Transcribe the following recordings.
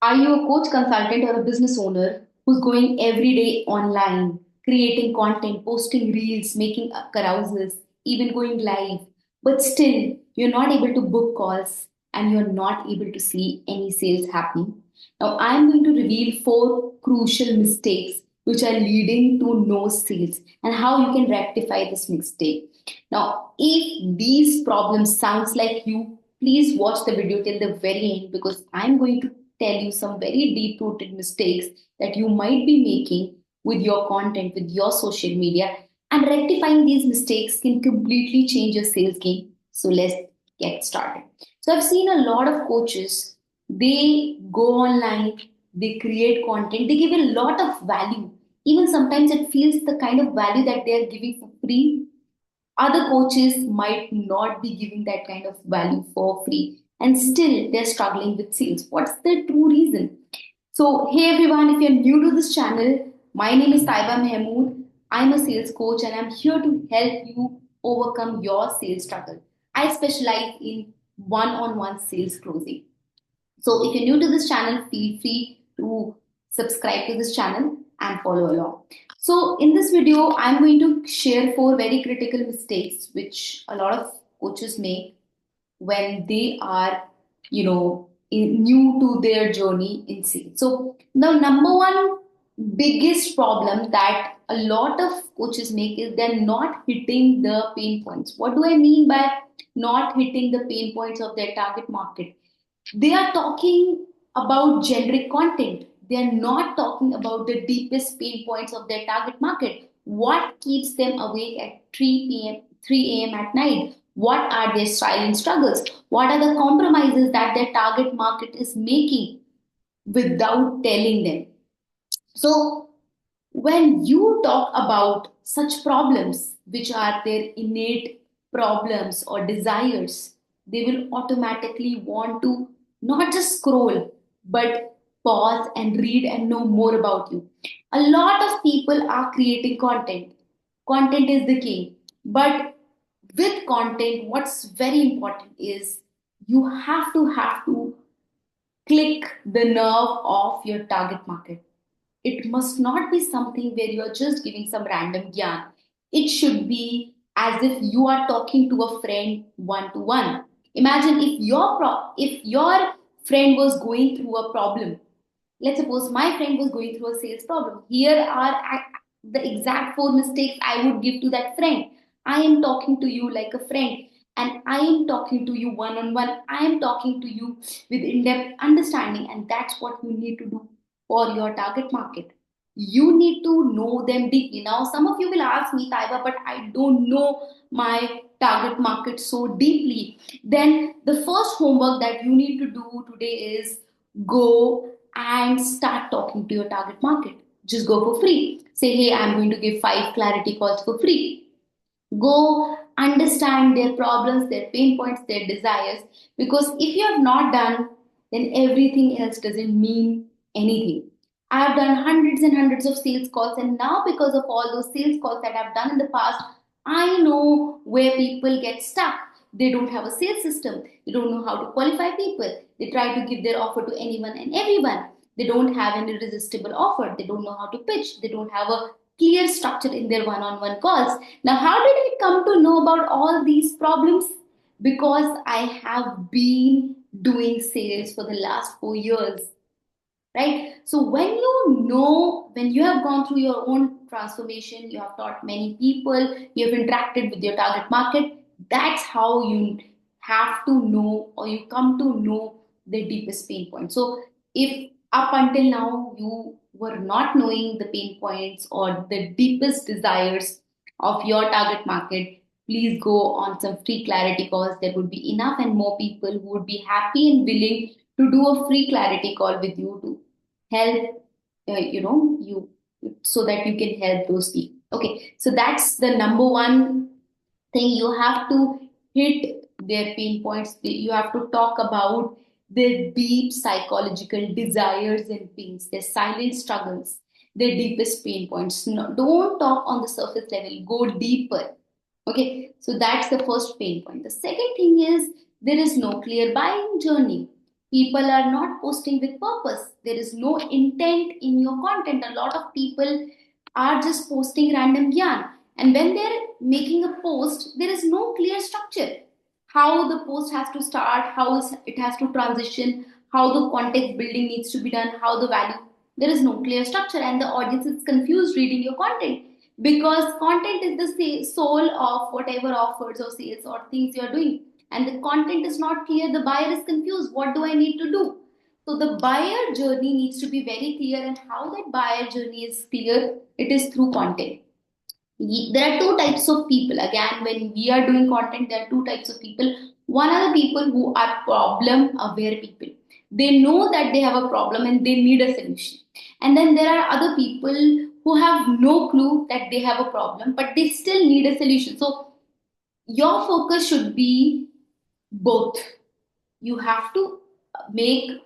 Are you a coach consultant or a business owner who's going every day online, creating content, posting reels, making carousels, even going live, but still you're not able to book calls and you're not able to see any sales happening? Now, I'm going to reveal four crucial mistakes which are leading to no sales and how you can rectify this mistake. Now, if these problems sounds like you, please watch the video till the very end because I'm going to tell you some very deep rooted mistakes that you might be making with your content, with your social media, and rectifying these mistakes can completely change your sales game. So let's get started. So I've seen a lot of coaches, they go online, they create content, they give a lot of value. Even sometimes it feels the kind of value that they are giving for free, other coaches might not be giving that kind of value for free and still they're struggling with sales. What's the true reason? So, hey everyone, if you're new to this channel, my name is Taiba Mahmood. I'm a sales coach and I'm here to help you overcome your sales struggle. I specialize in one on one sales closing. So, if you're new to this channel, feel free to subscribe to this channel and follow along. So, in this video, I'm going to share four very critical mistakes which a lot of coaches make when they are, new to their journey in sales. So, the number one biggest problem that a lot of coaches make is they're not hitting the pain points. What do I mean by not hitting the pain points of their target market? They are talking about generic content. They are not talking about the deepest pain points of their target market. What keeps them awake at 3 p.m., 3 a.m. at night? What are their silent struggles? What are the compromises that their target market is making without telling them? So, when you talk about such problems, which are their innate problems or desires, they will automatically want to not just scroll, but pause and read and know more about you. A lot of people are creating content. Content is the king. But with content, what's very important is you have to click the nerve of your target market. It must not be something where you're just giving some random gyan. It should be as if you are talking to a friend one to one. Imagine if your friend was going through a problem. Let's suppose my friend was going through a sales problem. Here are the exact four mistakes I would give to that friend. I am talking to you like a friend and I am talking to you one on one. I am talking to you with in depth understanding, and that's what you need to do for your target market. You need to know them deeply. Now, some of you will ask me, Taiba, but I don't know my target market so deeply. Then the first homework that you need to do today is go and start talking to your target market. Just go for free. Say, hey, I'm going to give 5 clarity calls for free. Go understand their problems, their pain points, their desires. Because if you have not done, then everything else doesn't mean anything. I've done hundreds and hundreds of sales calls, and now because of all those sales calls that I've done in the past, I know where people get stuck. They don't have a sales system, they don't know how to qualify people, they try to give their offer to anyone and everyone. They don't have an irresistible offer, they don't know how to pitch, they don't have a clear structure in their one on one calls. Now, how did I come to know about all these problems? Because I have been doing sales for the last 4 years, right? So when you have gone through your own transformation, you have taught many people, you have interacted with your target market, that's how you have to know or you come to know the deepest pain point. So if up until now you were not knowing the pain points or the deepest desires of your target market, please go on some free clarity calls. There would be enough and more people who would be happy and willing to do a free clarity call with you to help you so that you can help those people. Okay, so that's the number one thing. You have to hit their pain points. You have to talk about their deep psychological desires and pains, their silent struggles, their deepest pain points. No, don't talk on the surface level, go deeper. Okay, so that's the first pain point. The second thing is there is no clear buying journey. People are not posting with purpose. There is no intent in your content. A lot of people are just posting random yarn. And when they're making a post, there is no clear structure. How the post has to start, it has to transition, how the context building needs to be done, how the value. There is no clear structure, and the audience is confused reading your content because content is the soul of whatever offers or sales or things you are doing, and the content is not clear. The buyer is confused. What do I need to do? So the buyer journey needs to be very clear, and how that buyer journey is clear, it is through content. There are two types of people. Again, when we are doing content, there are two types of people. One are the people who are problem aware people. They know that they have a problem and they need a solution. And then there are other people who have no clue that they have a problem, but they still need a solution. So your focus should be both. You have to make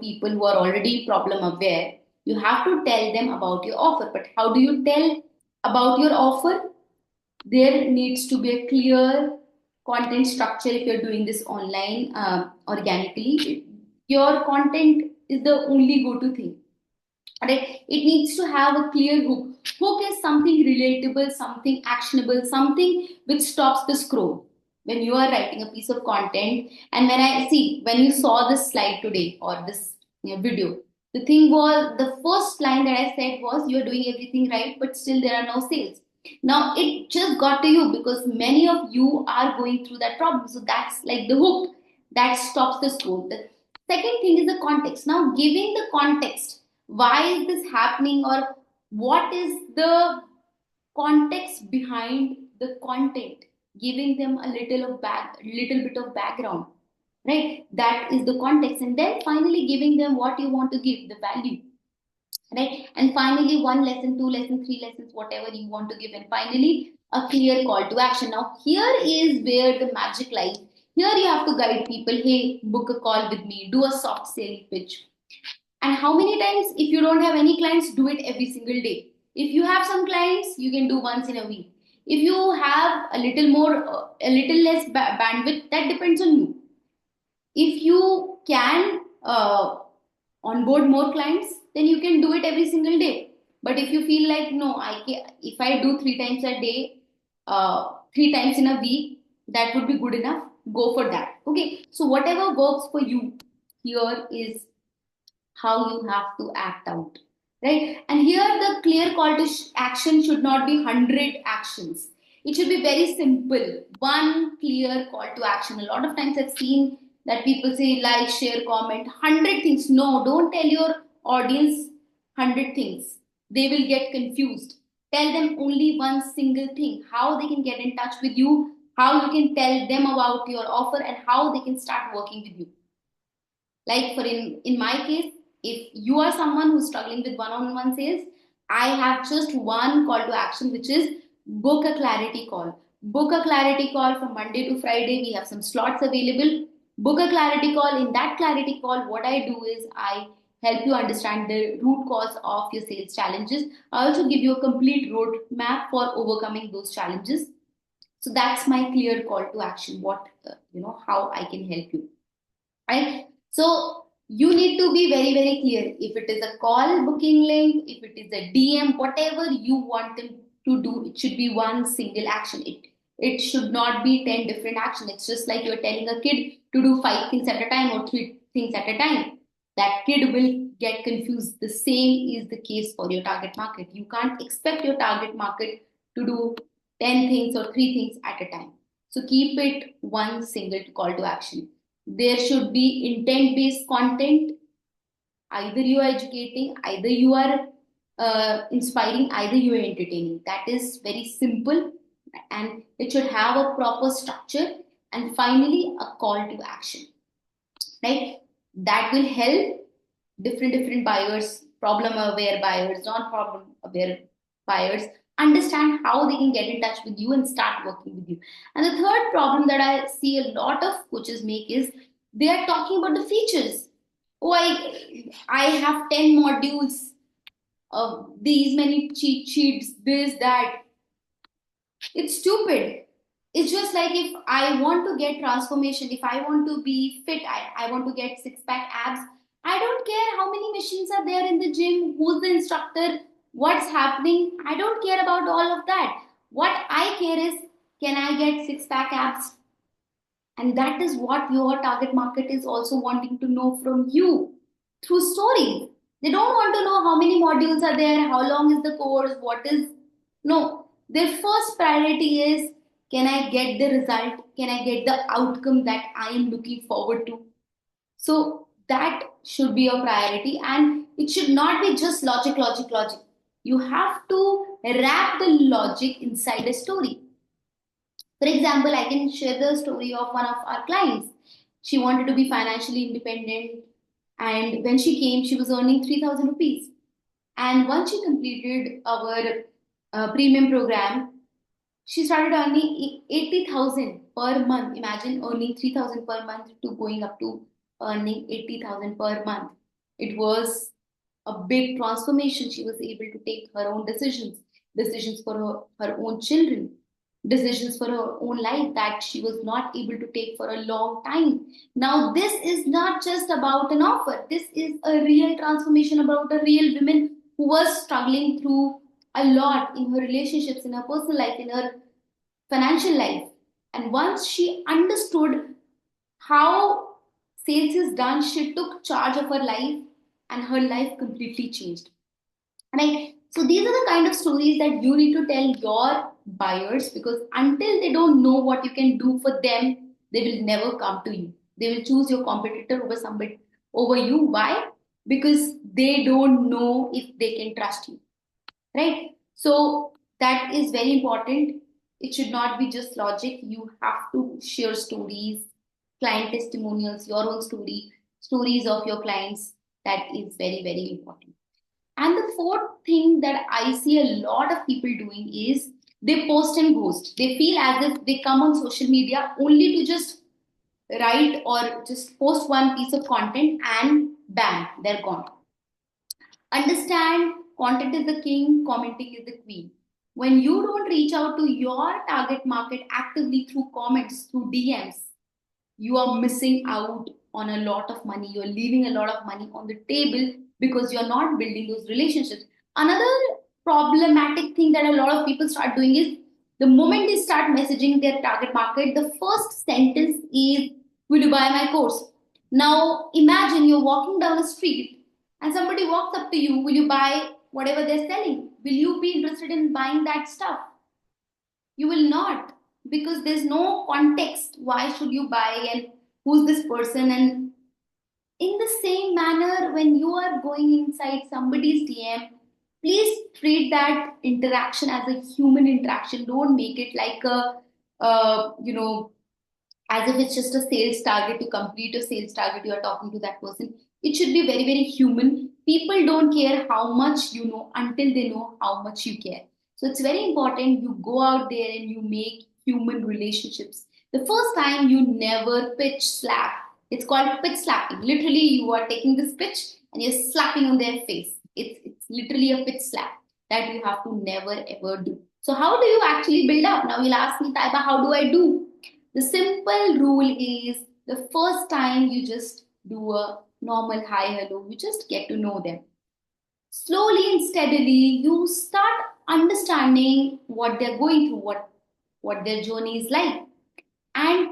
people who are already problem aware. You have to tell them about your offer. But how do you tell about your offer? There needs to be a clear content structure. If you're doing this online organically, your content is the only go-to thing, right? It needs to have a clear hook is something relatable, something actionable, something which stops the scroll when you are writing a piece of content. And when I see, when you saw this slide today or this video, the thing was, the first line that I said was, you're doing everything right but still there are no sales. Now it just got to you because many of you are going through that problem. So that's like the hook that stops the scroll. The second thing is the context. Now giving the context, why is this happening, or what is the context behind the content, giving them a little bit of background, right? That is the context. And then finally giving them what you want to give, the value, right? And finally one lesson, two lessons, three lessons, whatever you want to give, and finally a clear call to action. Now here is where the magic lies. Here you have to guide people. Hey, book a call with me, do a soft sale pitch. And how many times, if you don't have any clients, do it every single day. If you have some clients, you can do once in a week. If you have a little more, a little less bandwidth, that depends on you. If you can onboard more clients, then you can do it every single day. But if you feel like, no, I can, if I do 3 times a day, 3 times in a week, that would be good enough. Go for that. Okay. So whatever works for you, here is how you have to act out, right? And here the clear call to action should not be 100 actions. It should be very simple, one clear call to action. A lot of times I've seen that people say like, share, comment, 100 things. No, don't tell your audience 100 things. They will get confused. Tell them only one single thing, how they can get in touch with you, how you can tell them about your offer, and how they can start working with you. Like for in my case, if you are someone who's struggling with one-on-one sales, I have just one call to action, which is book a clarity call. Book a clarity call from Monday to Friday. We have some slots available. Book a clarity call. In that clarity call, what I do is I help you understand the root cause of your sales challenges. I also give you a complete roadmap for overcoming those challenges. So that's my clear call to action. What how I can help you, right? So you need to be very, very clear. If it is a call booking link, if it is a DM, whatever you want them to do, it should be one single action. It should not be 10 different actions. It's just like you're telling a kid to do 5 things at a time or 3 things at a time. That kid will get confused. The same is the case for your target market. You can't expect your target market to do 10 things or 3 things at a time. So keep it one single call to action. There should be intent based content. Either you are educating, either you are inspiring, either you are entertaining. That is very simple, and it should have a proper structure. And finally a call to action, right? That will help different buyers, problem aware buyers, non problem aware buyers, understand how they can get in touch with you and start working with you. And the third problem that I see a lot of coaches make is they are talking about the features. Oh, I have 10 modules, these many cheat sheets, this, that. It's stupid. It's just like if I want to get transformation, if I want to be fit, I want to get six pack abs. I don't care how many machines are there in the gym, who's the instructor, what's happening. I don't care about all of that. What I care is, can I get six pack abs? And that is what your target market is also wanting to know from you through stories. They don't want to know how many modules are there, how long is the course, what is. No, their first priority is, can I get the result? Can I get the outcome that I am looking forward to? So that should be your priority, and it should not be just logic, logic, logic. You have to wrap the logic inside a story. For example, I can share the story of one of our clients. She wanted to be financially independent, and when she came, she was earning 3,000 rupees. And once she completed our premium program, she started earning 80,000 per month. Imagine earning 3,000 per month to going up to earning 80,000 per month. It was a big transformation. She was able to take her own decisions, decisions for her own children, decisions for her own life that she was not able to take for a long time. Now, this is not just about an offer, this is a real transformation about a real woman who was struggling through a lot in her relationships, in her personal life, in her financial life. And once she understood how sales is done, she took charge of her life and her life completely changed. Right? So these are the kind of stories that you need to tell your buyers, because until they don't know what you can do for them, they will never come to you. They will choose your competitor over somebody over you. Why? Because they don't know if they can trust you. Right? So that is very important. It should not be just logic. You have to share stories, client testimonials, your own story, stories of your clients. That is very, very important. And the fourth thing that I see a lot of people doing is they post and ghost. They feel as if they come on social media only to just write or just post one piece of content and bam, they're gone. Understand, content is the king, commenting is the queen. When you don't reach out to your target market actively through comments, through DMs, you are missing out on a lot of money. You're leaving a lot of money on the table because you're not building those relationships. Another problematic thing that a lot of people start doing is, the moment they start messaging their target market, the first sentence is, will you buy my course? Now imagine you're walking down a street and somebody walks up to you, will you buy whatever they're selling? Will you be interested in buying that stuff? You will not, because there's no context. Why should you buy, and who's this person? And in the same manner, when you are going inside somebody's DM, please treat that interaction as a human interaction. Don't make it like a, as if it's just a sales target. To complete a sales target, you are talking to that person. It should be very, very human. People don't care how much you know until they know how much you care. So it's very important you go out there and you make human relationships. The first time, you never pitch slap. It's called pitch slapping. Literally, you are taking this pitch and you're slapping on their face. It's literally a pitch slap that you have to never ever do. So how do you actually build up? Now you'll ask me, Taiba, how do I do? The simple rule is, the first time you just do a normal hi, hello, you just get to know them. Slowly and steadily, you start understanding what they're going through, what their journey is like. And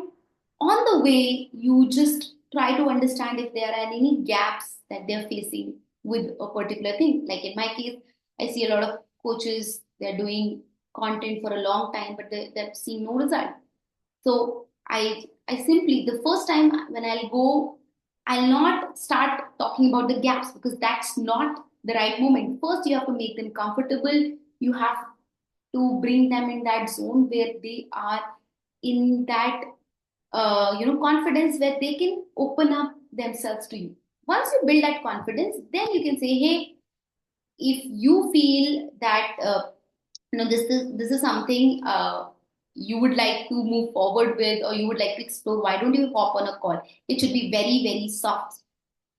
on the way, you just try to understand if there are any gaps that they're facing with a particular thing. Like in my case, I see a lot of coaches, they're doing content for a long time, but they're seeing no result. So I simply, the first time when I'll go, I'll not start talking about the gaps, because that's not the right moment. First, you have to make them comfortable. You have to bring them in that zone where they are in that confidence, where they can open up themselves to you. Once you build that confidence, then you can say, hey, if you feel that this is something you would like to move forward with, or you would like to explore, why don't you hop on a call? It should be very, very soft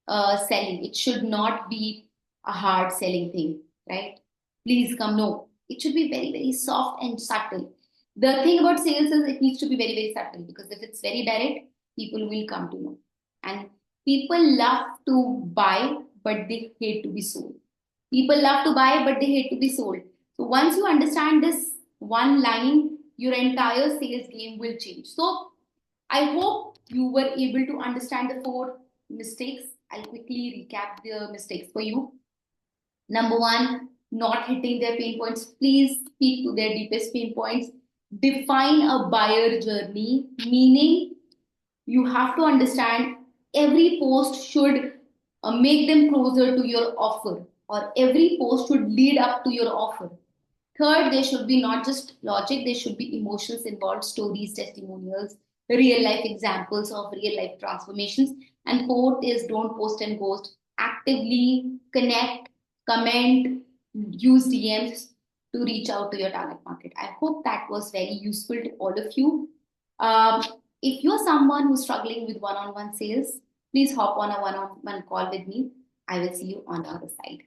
selling. It should not be a hard selling thing, right? Please come. No, it should be very, very soft and subtle. The thing about sales is it needs to be very, very subtle, because if it's very direct, people will come to know. And people love to buy, but they hate to be sold. People love to buy, but they hate to be sold. So once you understand this one line, your entire sales game will change. So I hope you were able to understand the four mistakes. I'll quickly recap the mistakes for you. Number one, not hitting their pain points. Please speak to their deepest pain points. Define a buyer journey, meaning you have to understand every post should make them closer to your offer, or every post should lead up to your offer. Third, there should be not just logic, there should be emotions involved, stories, testimonials, real life examples of real life transformations. And fourth is don't post and ghost. Actively connect, comment, use DMs to reach out to your target market. I hope that was very useful to all of you. Um, if you're someone who's struggling with one on one sales, please hop on a one on one call with me. I will see you on the other side.